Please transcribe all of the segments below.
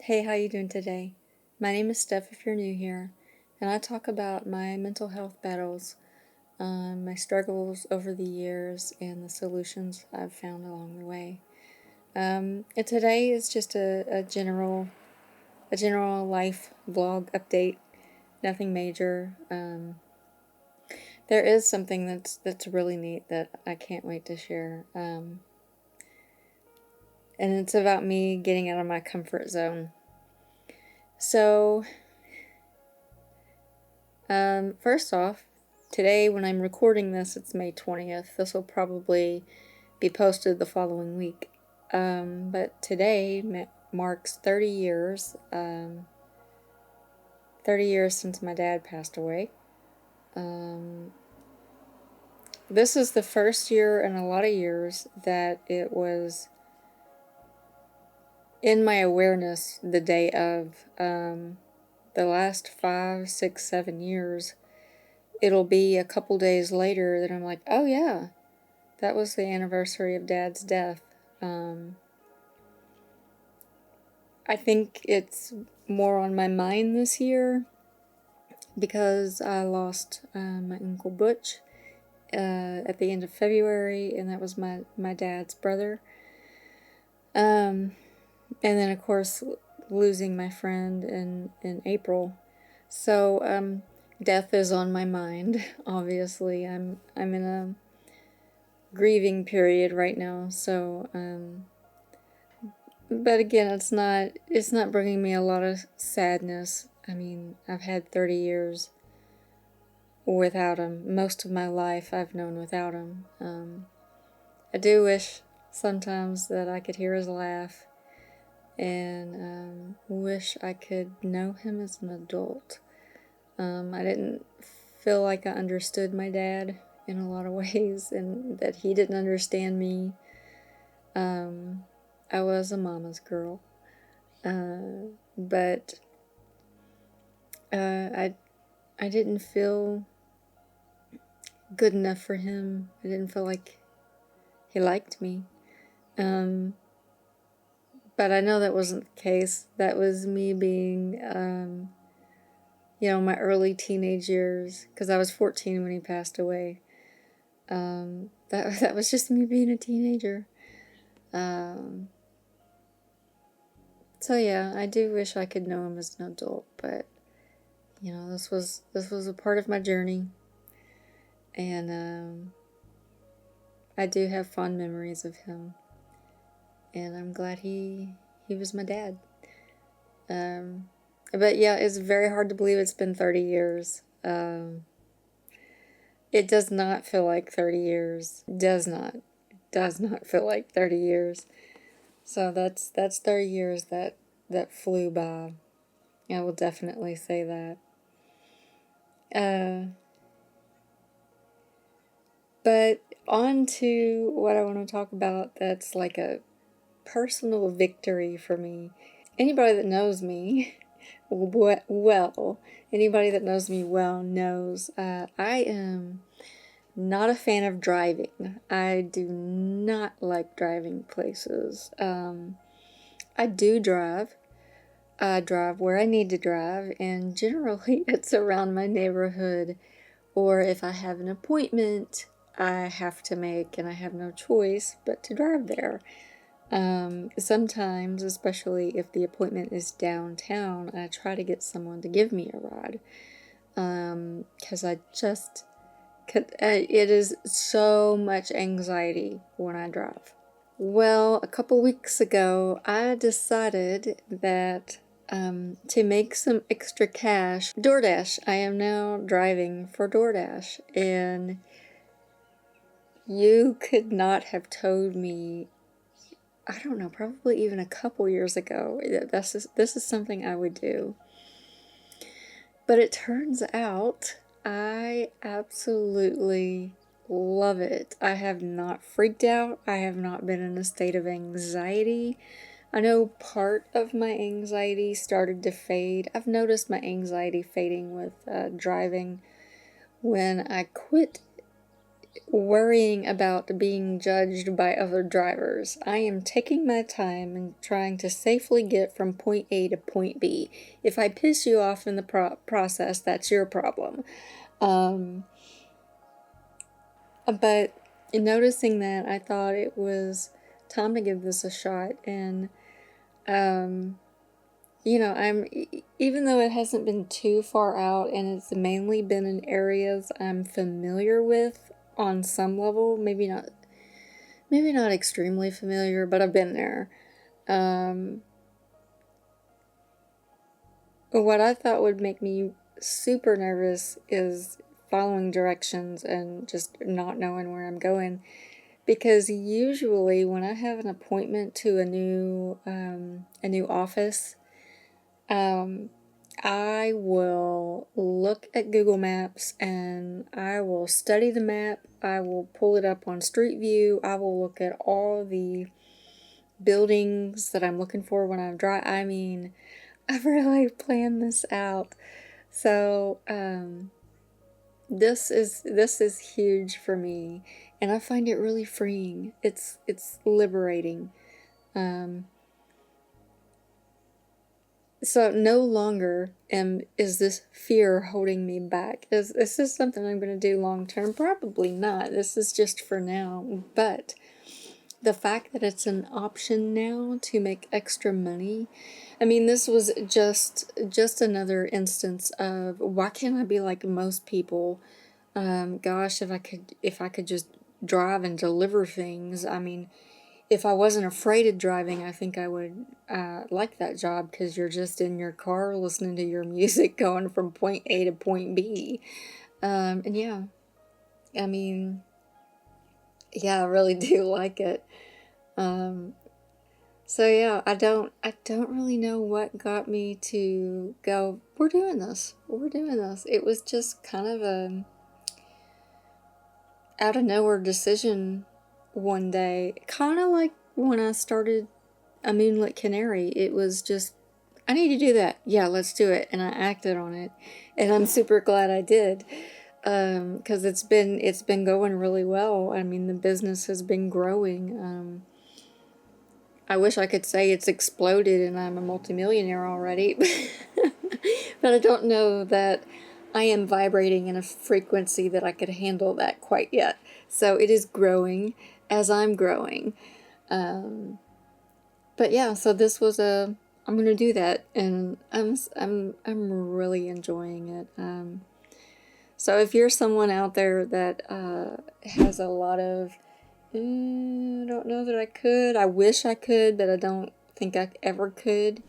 Hey, how you doing today? My name is Steph if you're new here, and I talk about my mental health battles, my struggles over the years, and the solutions I've found along the way. And today is just a general life vlog update, nothing major. There is something that's really neat that I can't wait to share, and it's about me getting out of my comfort zone. So, first off, today when I'm recording this, it's May 20th. This will probably be posted the following week. But today marks 30 years, 30 years since my dad passed away. This is the first year in a lot of years that it was in my awareness the day of. The last 5, 6, 7 years, it'll be a couple days later that I'm like, oh yeah, that was the anniversary of Dad's death. I think it's more on my mind this year because I lost my Uncle Butch at the end of February, and that was my dad's brother. And then, of course, losing my friend in April. So, death is on my mind, obviously. I'm in a grieving period right now, so, but again, it's not bringing me a lot of sadness. I mean, I've had 30 years without him. Most of my life I've known without him. I do wish sometimes that I could hear his laugh, and wish I could know him as an adult. I didn't feel like I understood my dad in a lot of ways, and that he didn't understand me. I was a mama's girl, but I didn't feel good enough for him. I didn't feel like he liked me. But I know that wasn't the case. That was me being, my early teenage years, because I was 14 when he passed away. That was just me being a teenager. So yeah, I do wish I could know him as an adult, but this was a part of my journey, and I do have fond memories of him, and I'm glad he was my dad. But yeah, it's very hard to believe it's been 30 years. It does not feel like 30 years. Does not feel like 30 years. So that's 30 years that flew by. I will definitely say that. But on to what I want to talk about that's like a personal victory for me. Anybody that knows me anybody that knows me well knows I am not a fan of driving. I do not like driving places. I do drive. I drive where I need to drive, and generally it's around my neighborhood, or if I have an appointment I have to make and I have no choice but to drive there. Sometimes, especially if the appointment is downtown, I try to get someone to give me a ride, because it is so much anxiety when I drive. Well, a couple weeks ago, I decided that to make some extra cash, DoorDash. I am now driving for DoorDash, and you could not have told me, I don't know, probably even a couple years ago, this is something I would do. But it turns out I absolutely love it. I have not freaked out. I have not been in a state of anxiety. I know part of my anxiety started to fade. I've noticed my anxiety fading with driving when I quit worrying about being judged by other drivers. I am taking my time and trying to safely get from point A to point B. If I piss you off in the process, that's your problem. But noticing that, I thought it was time to give this a shot. And, even though it hasn't been too far out and it's mainly been in areas I'm familiar with on some level, maybe not extremely familiar, but I've been there. What I thought would make me super nervous is following directions and just not knowing where I'm going. Because usually when I have an appointment to a new office, I will look at Google Maps and I will study the map. I will pull it up on Street View. I will look at all the buildings that I'm looking for when I'm driving. I mean, I've really planned this out. So, this is huge for me, and I find it really freeing. It's liberating. So no longer is this fear holding me back. Is this something I'm going to do long term? Probably not. This is just for now. But the fact that it's an option now to make extra money, I mean, this was just another instance of why can't I be like most people? Gosh, if I could just drive and deliver things. I mean, if I wasn't afraid of driving, I think I would like that job, because you're just in your car listening to your music going from point A to point B. And yeah, I mean, yeah, I really do like it. So yeah, I don't really know what got me to go, we're doing this. We're doing this. It was just kind of a out of nowhere decision one day, kind of like when I started A Moonlit Canary. It was just, I need to do that. Yeah, let's do it. And I acted on it. And I'm super glad I did. Because it's been going really well. I mean, the business has been growing. I wish I could say it's exploded and I'm a multimillionaire already. But I don't know that I am vibrating in a frequency that I could handle that quite yet. So it is growing as I'm growing. But yeah, so this was I'm gonna do that, and I'm really enjoying it. So if you're someone out there that has a lot of, I don't know that I could. I wish I could, but I don't think I ever could.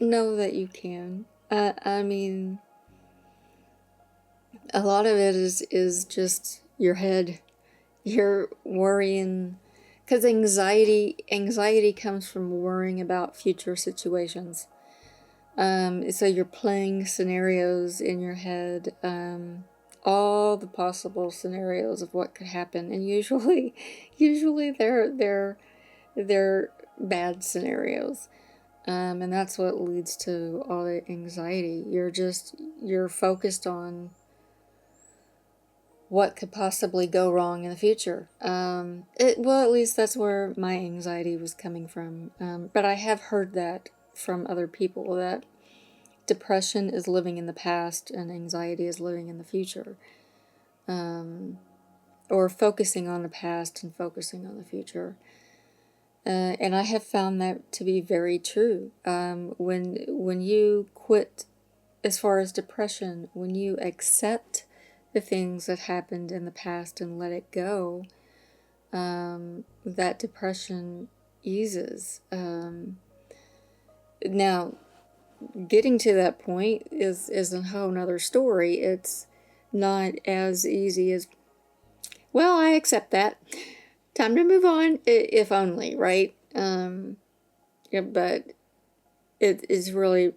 Know that you can. I mean, a lot of it is just your head. You're worrying, because anxiety comes from worrying about future situations. So you're playing scenarios in your head, all the possible scenarios of what could happen, and usually they're bad scenarios. And that's what leads to all the anxiety. You're focused on what could possibly go wrong in the future. Well, at least that's where my anxiety was coming from. But I have heard that from other people, that depression is living in the past and anxiety is living in the future. Or focusing on the past and focusing on the future. And I have found that to be very true. When you quit, as far as depression, when you accept the things that happened in the past and let it go, that depression eases. Now, getting to that point is a whole nother story. It's not as easy as, well, I accept that. Time to move on, if only, right? Yeah, but it is really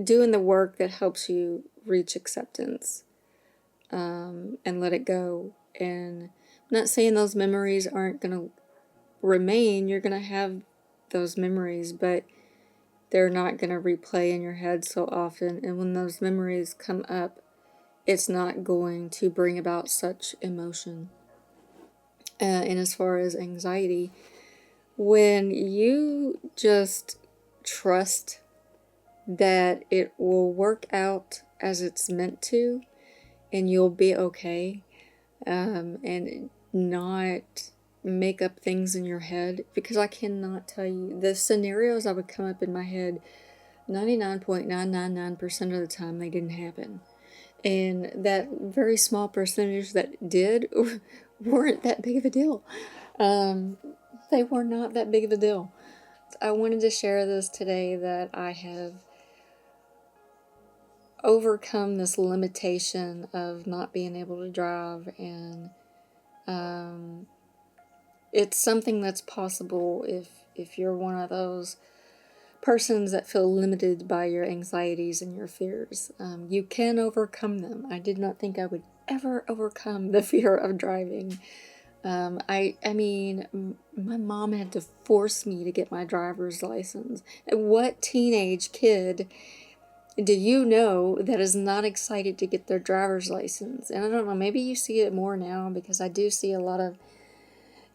doing the work that helps you reach acceptance, and let it go. And I'm not saying those memories aren't going to remain. You're going to have those memories, but they're not going to replay in your head so often. And when those memories come up, it's not going to bring about such emotion. And as far as anxiety, when you just trust that it will work out as it's meant to, and you'll be okay, and not make up things in your head, because I cannot tell you the scenarios that would come up in my head. 99.999% of the time they didn't happen, and that very small percentage that did weren't that big of a deal. They were not that big of a deal. I wanted to share this today, that I have overcome this limitation of not being able to drive, and it's something that's possible if you're one of those persons that feel limited by your anxieties and your fears. You can overcome them. I did not think I would ever overcome the fear of driving. I mean, my mom had to force me to get my driver's license. What teenage kid do you know that is not excited to get their driver's license? And I don't know, maybe you see it more now, because I do see a lot of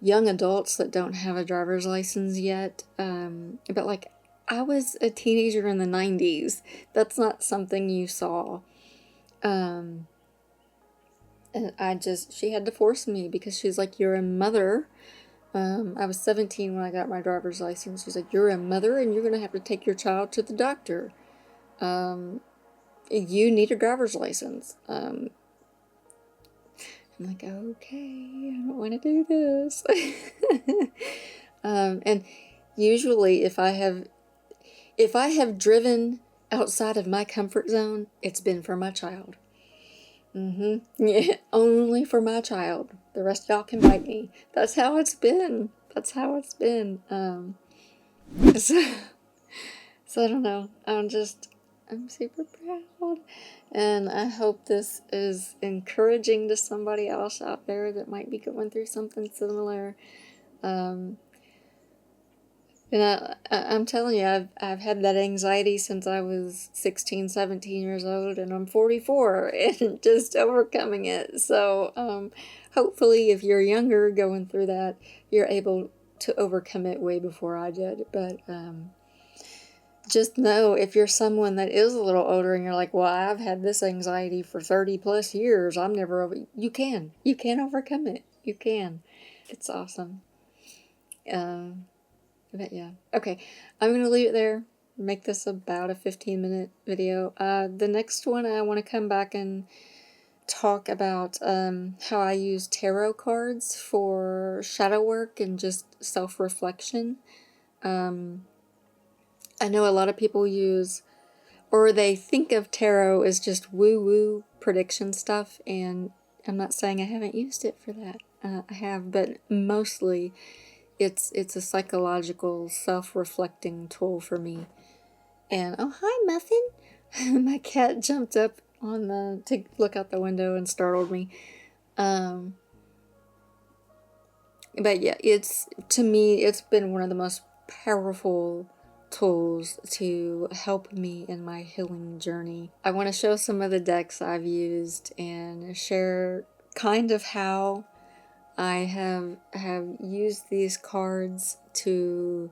young adults that don't have a driver's license yet. But like, I was a teenager in the 90s. That's not something you saw. And she had to force me, because she's like, you're a mother. I was 17 when I got my driver's license. She's like, you're a mother and you're going to have to take your child to the doctor. You need a driver's license. I'm like, okay, I don't want to do this. And usually if I have driven outside of my comfort zone, it's been for my child. Yeah, only for my child. The rest of y'all can bite me. That's how it's been. So I don't know. I'm super proud. And I hope this is encouraging to somebody else out there that might be going through something similar. And I'm telling you, I've had that anxiety since I was 16, 17 years old, and I'm 44, and just overcoming it. So hopefully if you're younger going through that, you're able to overcome it way before I did. But just know, if you're someone that is a little older and you're like, well, I've had this anxiety for 30 plus years, I'm never over. You can overcome it. You can. It's awesome. But yeah. Okay, I'm going to leave it there. Make this about a 15-minute video. The next one, I want to come back and talk about how I use tarot cards for shadow work and just self-reflection. I know a lot of people use, or they think of tarot as just woo-woo prediction stuff, and I'm not saying I haven't used it for that. I have, but mostly it's a psychological, self-reflecting tool for me. And oh, hi, Muffin! My cat jumped up to look out the window and startled me. But yeah, to me, it's been one of the most powerful tools to help me in my healing journey. I want to show some of the decks I've used and share kind of how I have used these cards to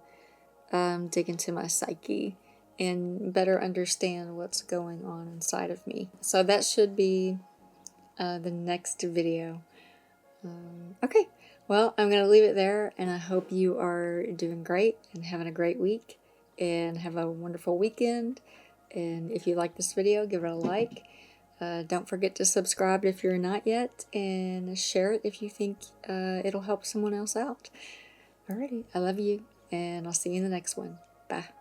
dig into my psyche and better understand what's going on inside of me. So that should be the next video. Okay, well, I'm going to leave it there, and I hope you are doing great and having a great week, and have a wonderful weekend. And if you like this video, give it a like. Don't forget to subscribe if you're not yet, and share it if you think it'll help someone else out. Alrighty, I love you, and I'll see you in the next one. Bye.